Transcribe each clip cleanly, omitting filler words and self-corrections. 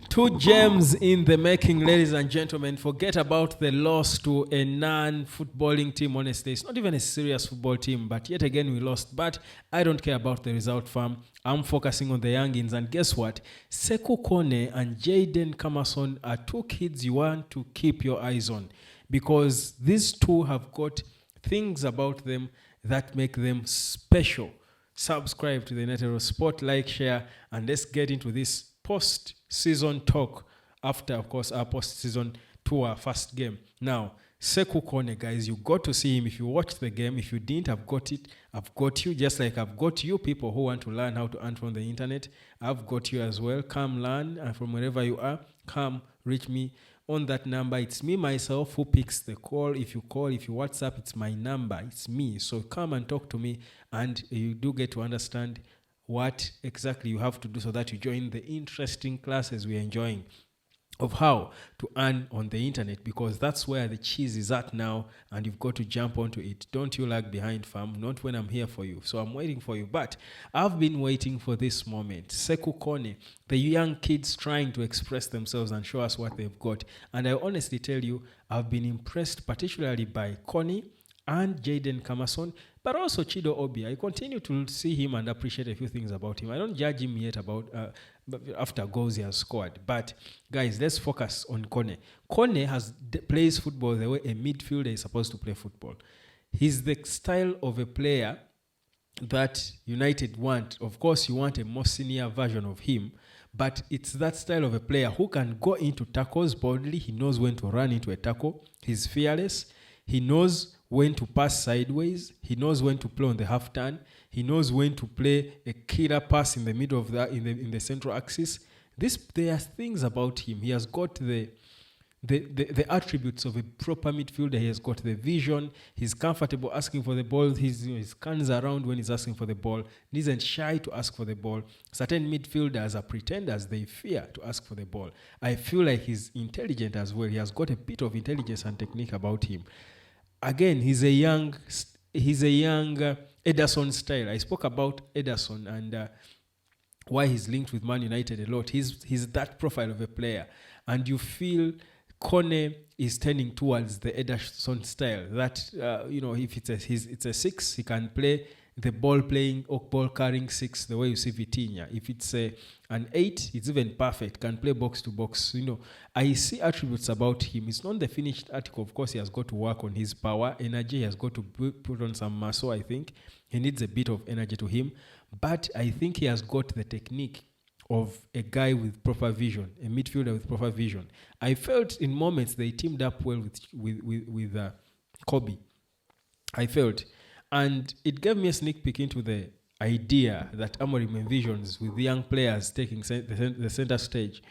Two gems in the making, ladies and gentlemen. Forget about the loss to a non-footballing team, honestly. It's not even a serious football team, but yet again we lost. But I don't care about the result, fam. I'm focusing on the youngins. And guess what? Sekou Kone and Jayen Kamason are two kids you want to keep your eyes on, because these two have got things about them that make them special. Subscribe to the Netero Sport, like, share, and let's get into this post-season talk after, of course, our post-season tour first game. Now, Sekou Kone, guys, you got to see him. If you watched the game, if you didn't, I've got it. I've got you, just like I've got you people who want to learn how to earn from the internet. I've got you as well. Come learn, and from wherever you are, come reach me on that number. It's me, myself, who picks the call. If you call, if you WhatsApp, it's my number. It's me. So come and talk to me, and you do get to understand what exactly you have to do so that you join the interesting classes we're enjoying of how to earn on the internet, because that's where the cheese is at now, and you've got to jump onto it. Don't you lag behind, fam. Not when I'm here for you. So I'm waiting for you. But I've been waiting for this moment. Sekou Kone, the young kids trying to express themselves and show us what they've got. And I honestly tell you, I've been impressed particularly by Kone and Jayen Kamason, but also Chido Obi. I continue to see him and appreciate a few things about him. I don't judge him yet about after goals he has scored. But guys, let's focus on Kone. Kone plays football the way a midfielder is supposed to play football. He's the style of a player that United want. Of course, you want a more senior version of him, but it's that style of a player who can go into tackles boldly. He knows when to run into a tackle. He's fearless. He knows when to pass sideways. He knows when to play on the half turn. He knows when to play a killer pass in the middle of the in the central axis. There are things about him. He has got the attributes of a proper midfielder. He has got the vision. He's comfortable asking for the ball. He scans around when he's asking for the ball. He isn't shy to ask for the ball. Certain midfielders are pretenders. They fear to ask for the ball. I feel like he's intelligent as well. He has got a bit of intelligence and technique about him. Again, he's a young Ederson style. I spoke about Ederson and why he's linked with Man United a lot. He's that profile of a player, and you feel Kone is tending towards the Ederson style. That if it's a 6, he can play the ball playing or ball carrying 6, the way you see Vitinha. If it's an 8, it's even perfect. Can play box to box. I see attributes about him. It's not the finished article. Of course, he has got to work on his power, energy. He has got to put on some muscle. I think he needs a bit of energy to him, but I think he has got the technique of a guy with proper vision, a midfielder with proper vision. I felt in moments they teamed up well with Kobe. I felt. And it gave me a sneak peek into the idea that Amorim envisions with the young players taking the center stage.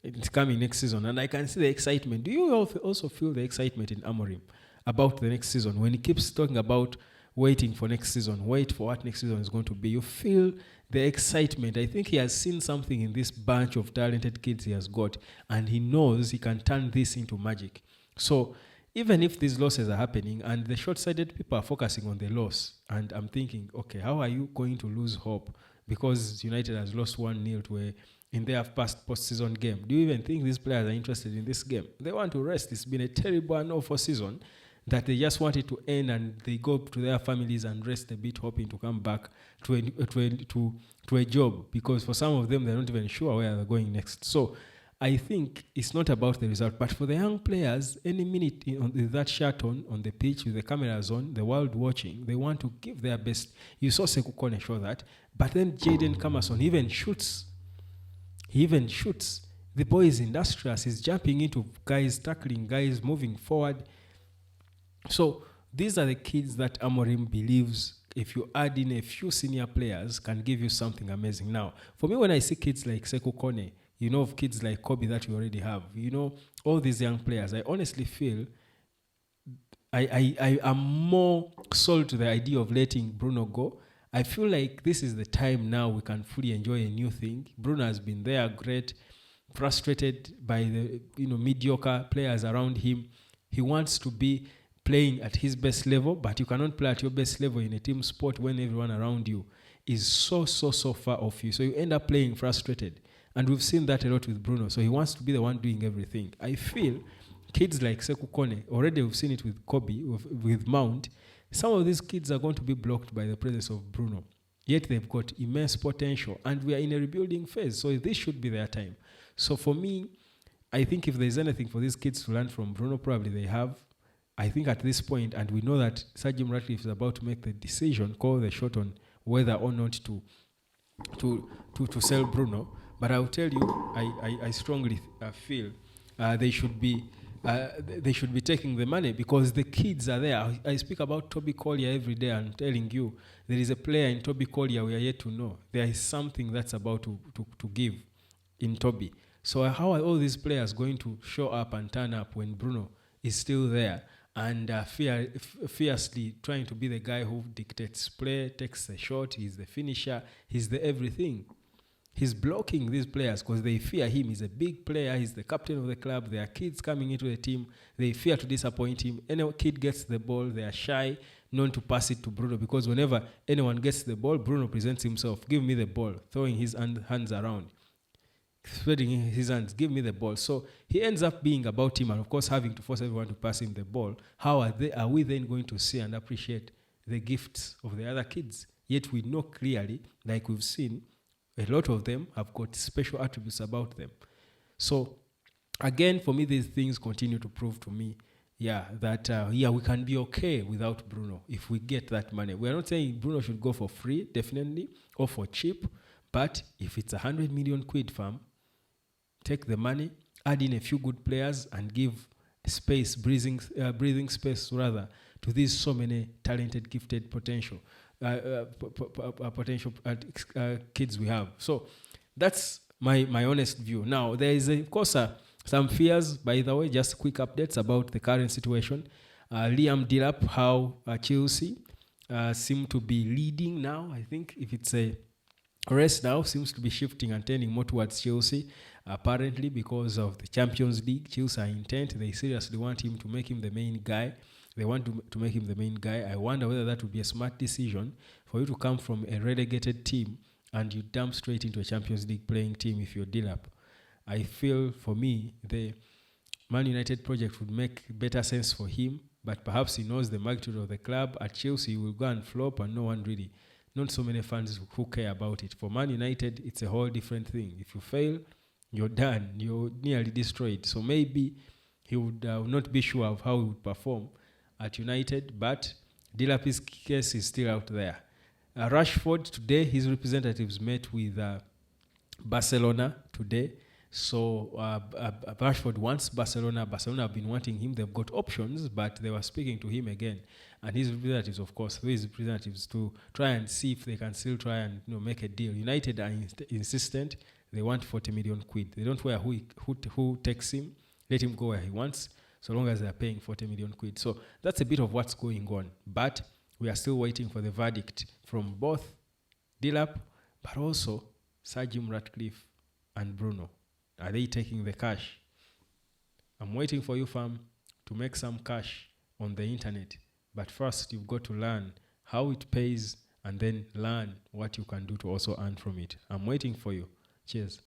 It's coming next season. And I can see the excitement. Do you also feel the excitement in Amorim about the next season? When he keeps talking about waiting for next season, wait for what next season is going to be, you feel the excitement. I think he has seen something in this bunch of talented kids he has got, and he knows he can turn this into magic. So even if these losses are happening and the short-sighted people are focusing on the loss, and I'm thinking, okay, how are you going to lose hope because United has lost 1-0 to in their past post-season game? Do you even think these players are interested in this game? They want to rest. It's been a terrible and awful season that they just want it to end, and they go to their families and rest a bit, hoping to come back to a job, because for some of them, they're not even sure where they're going next. So I think it's not about the result, but for the young players, any minute with that shirt on the pitch, with the cameras on, the world watching, they want to give their best. You saw Sekou Kone show that, but then Jayen Kamason even shoots. He even shoots. The boy is industrious. He's jumping into guys, tackling guys, moving forward. So these are the kids that Amorim believes, if you add in a few senior players, can give you something amazing. Now, for me, when I see kids like Sekou Kone, of kids like Kobe that we already have, all these young players, I honestly feel I am more sold to the idea of letting Bruno go. I feel like this is the time now we can fully enjoy a new thing. Bruno has been there, great, frustrated by the mediocre players around him. He wants to be playing at his best level, but you cannot play at your best level in a team sport when everyone around you is so far off you. So you end up playing frustrated. And we've seen that a lot with Bruno. So he wants to be the one doing everything. I feel kids like Sekou Kone, already we've seen it with Kobe, with Mount. Some of these kids are going to be blocked by the presence of Bruno. Yet they've got immense potential. And we are in a rebuilding phase. So this should be their time. So for me, I think if there's anything for these kids to learn from Bruno, probably they have. I think at this point, and we know that Sir Jim Ratcliffe is about to make the decision, call the shot on whether or not to sell Bruno. But I'll tell you, I strongly feel they should be taking the money because the kids are there. I speak about Toby Collier every day. I'm telling you, there is a player in Toby Collier we are yet to know. There is something that's about to give in Toby. So how are all these players going to show up and turn up when Bruno is still there and fiercely trying to be the guy who dictates play, takes the shot, he's the finisher, he's the everything? He's blocking these players because they fear him. He's a big player. He's the captain of the club. There are kids coming into the team. They fear to disappoint him. Any kid gets the ball, they are shy, known to pass it to Bruno because whenever anyone gets the ball, Bruno presents himself. Give me the ball, throwing his hands around, spreading his hands, give me the ball. So he ends up being about him and, of course, having to force everyone to pass him the ball. How are we then going to see and appreciate the gifts of the other kids? Yet we know clearly, like we've seen, a lot of them have got special attributes about them. So, again, for me, these things continue to prove to me, that we can be okay without Bruno if we get that money. We're not saying Bruno should go for free, definitely, or for cheap. But if it's 100 million quid, fam, take the money, add in a few good players, and give space, breathing space rather, to these so many talented, gifted, potential kids we have. So that's my honest view. Now there is of course some fears. By the way, just quick updates about the current situation. Liam Delap, how Chelsea seem to be leading now. I think if it's a race now, seems to be shifting and turning more towards Chelsea. Apparently, because of the Champions League, Chelsea are intent. They seriously want him to make him the main guy. They want to make him the main guy. I wonder whether that would be a smart decision for you to come from a relegated team and you dump straight into a Champions League playing team if you're Delap. I feel, for me, the Man United project would make better sense for him, but perhaps he knows the magnitude of the club. At Chelsea, he will go and flop and not so many fans who care about it. For Man United, it's a whole different thing. If you fail, you're done. You're nearly destroyed. So maybe he would not be sure of how he would perform at United, but Delap's case is still out there. Rashford, today, his representatives met with Barcelona today. So Rashford wants Barcelona. Barcelona have been wanting him. They've got options, but they were speaking to him again. And his representatives, of course, to try and see if they can still try and make a deal. United are insistent. They want 40 million quid. They don't care who takes him. Let him go where he wants, so long as they're paying 40 million quid. So that's a bit of what's going on. But we are still waiting for the verdict from both Delap, but also Sir Jim Ratcliffe and Bruno. Are they taking the cash? I'm waiting for you, fam, to make some cash on the internet. But first, you've got to learn how it pays and then learn what you can do to also earn from it. I'm waiting for you. Cheers.